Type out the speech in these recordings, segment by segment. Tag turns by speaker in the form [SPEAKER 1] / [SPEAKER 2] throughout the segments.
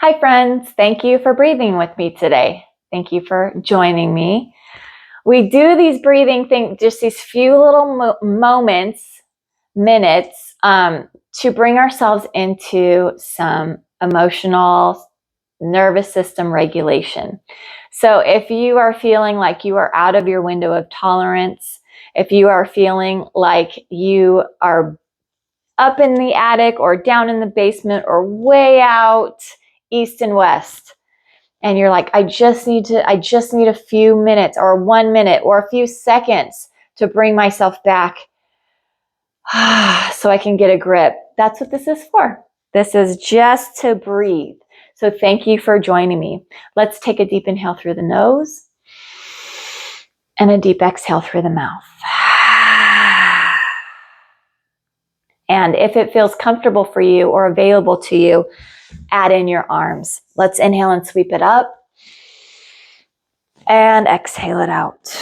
[SPEAKER 1] Hi friends, thank you for breathing with me today. Thank you for joining me. We do these breathing things, just these few little minutes, to bring ourselves into some emotional nervous system regulation. So if you are feeling like you are out of your window of tolerance, if you are feeling like you are up in the attic or down in the basement or way out east and west, and you're like, I just need a few minutes or 1 minute or a few seconds to bring myself back so I can get a grip. That's what this is for. This is just to breathe. So thank you for joining me. Let's take a deep inhale through the nose and a deep exhale through the mouth. And if it feels comfortable for you or available to you, add in your arms. Let's inhale and sweep it up. And exhale it out.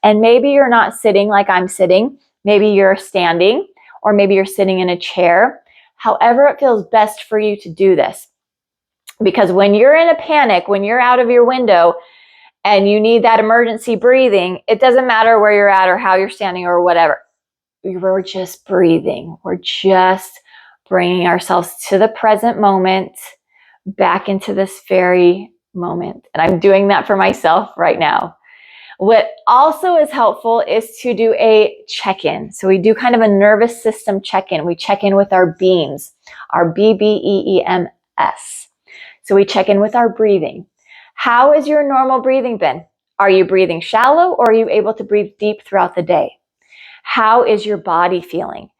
[SPEAKER 1] And maybe you're not sitting like I'm sitting. Maybe you're standing, or maybe you're sitting in a chair. However it feels best for you to do this. Because when you're in a panic, when you're out of your window and you need that emergency breathing, it doesn't matter where you're at or how you're standing or whatever. We're just breathing. We're just bringing ourselves to the present moment, back into this very moment. And I'm doing that for myself right now. What also is helpful is to do a check-in. So we do kind of a nervous system check-in. We check in with our BEEMS, our BBEEMS. So we check in with our breathing. How has your normal breathing been? Are you breathing shallow, or are you able to breathe deep throughout the day? How is your body feeling?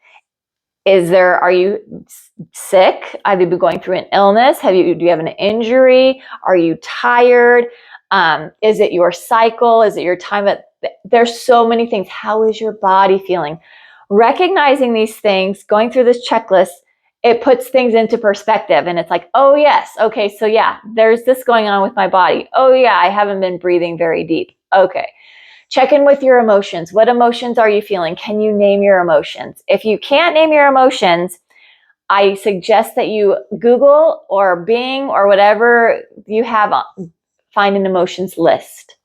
[SPEAKER 1] Are you sick? Have you been going through an illness? Do you have an injury? Are you tired? Is it your cycle? Is it your time? There's so many things. How is your body feeling? Recognizing these things, going through this checklist, it puts things into perspective. And it's like, oh yes, okay, so yeah, there's this going on with my body. Oh yeah, I haven't been breathing very deep. Okay. Check in with your emotions. What emotions are you feeling? Can you name your emotions? If you can't name your emotions, I suggest that you Google or Bing or whatever you have, find an emotions list.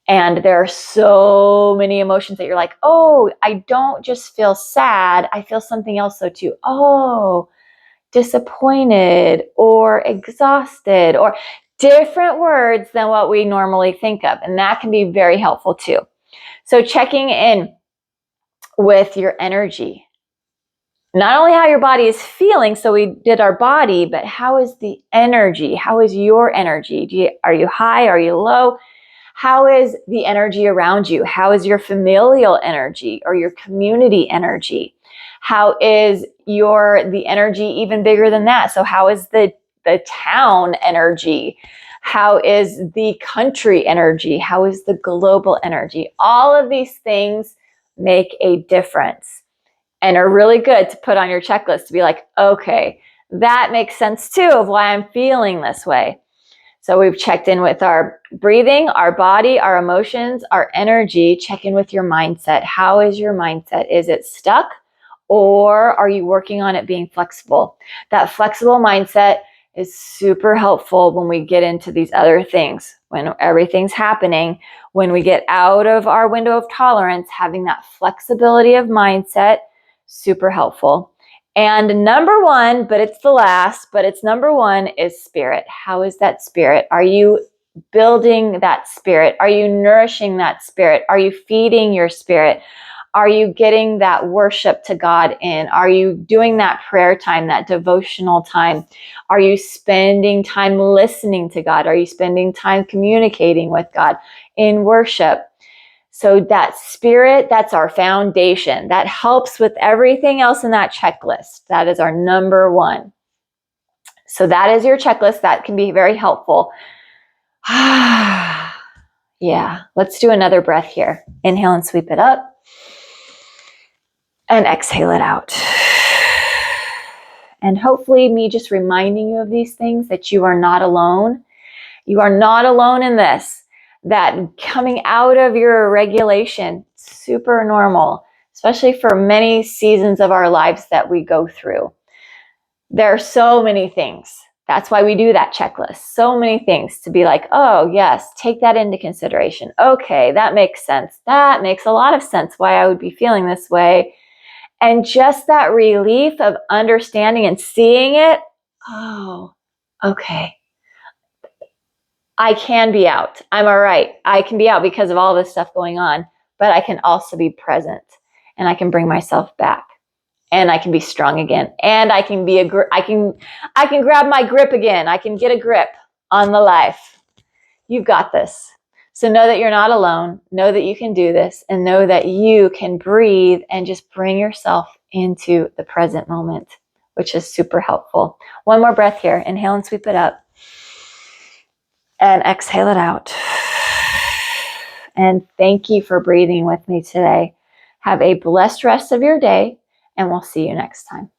[SPEAKER 1] And there are so many emotions that you're like, oh, I don't just feel sad. I feel something else though too. Oh, disappointed or exhausted, or different words than what we normally think of. And that can be very helpful too. So checking in with your energy, not only how your body is feeling, so we did our body, but how is the energy? How is your energy? Are you high? Are you low? How is the energy around you? How is your familial energy or your community energy? How is the energy even bigger than that? So how is the town energy? How is the country energy? How is the global energy? All of these things make a difference and are really good to put on your checklist to be like, okay, that makes sense too of why I'm feeling this way. So we've checked in with our breathing, our body, our emotions, our energy. Check in with your mindset. How is your mindset? Is it stuck, or are you working on it being flexible? That flexible mindset is super helpful when we get into these other things, when everything's happening, when we get out of our window of tolerance. Having that flexibility of mindset, super helpful. And number one, but it's the last, but it's number one, is spirit. How is that spirit? Are you building that spirit? Are you nourishing that spirit? Are you feeding your spirit? Are you getting that worship to God in? Are you doing that prayer time, that devotional time? Are you spending time listening to God? Are you spending time communicating with God in worship? So that spirit, that's our foundation. That helps with everything else in that checklist. That is our number one. So that is your checklist. That can be very helpful. Yeah, let's do another breath here. Inhale and sweep it up. And exhale it out. And hopefully me just reminding you of these things, that you are not alone. You are not alone in this. That coming out of your regulation, super normal, especially for many seasons of our lives that we go through. There are so many things That's why we do that checklist. So many things to be like, oh, yes, take that into consideration. Okay, that makes sense. That makes a lot of sense why I would be feeling this way. And just that relief of understanding and seeing it. Oh, okay. I can be out. I'm all right. I can be out because of all this stuff going on, but I can also be present and I can bring myself back. And I can be strong again. And I can be I can grab my grip again. I can get a grip on the life. You've got this. So know that you're not alone. Know that you can do this, and know that you can breathe and just bring yourself into the present moment, which is super helpful. One more breath here. Inhale and sweep it up. And exhale it out. And thank you for breathing with me today. Have a blessed rest of your day, and we'll see you next time.